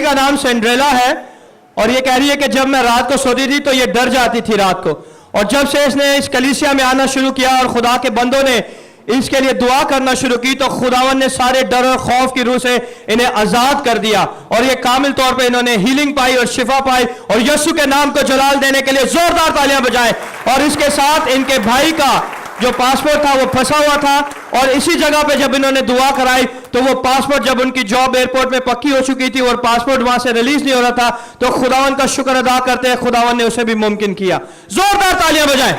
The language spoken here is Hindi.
का नाम सेंड्रेला है और ये कह रही है कि जब मैं रात को सोती थी तो ये डर जाती थी रात को, और जब से इसने इस कलीसिया में आना शुरू किया और खुदा के बंदों ने इसके लिए दुआ करना शुरू की तो खुदावन ने सारे डर और खौफ की रूह से इन्हें आजाद कर दिया और ये कामिल तौर पे इन्होंने हीलिंग पाई और शिफा पाई और यीशु के नाम को जलाल देने के लिए जोरदार तालियां बजाएं। और इसके साथ इनके भाई का जो पासपोर्ट था वो फंसा हुआ था और इसी जगह पे जब इन्होंने दुआ कराई तो वो पासपोर्ट, जब उनकी जॉब एयरपोर्ट में पक्की हो चुकी थी और पासपोर्ट वहां से रिलीज नहीं हो रहा था, तो खुदावन का शुक्र अदा करते हैं खुदावन ने उसे भी मुमकिन किया। जोरदार तालियां बजाएं।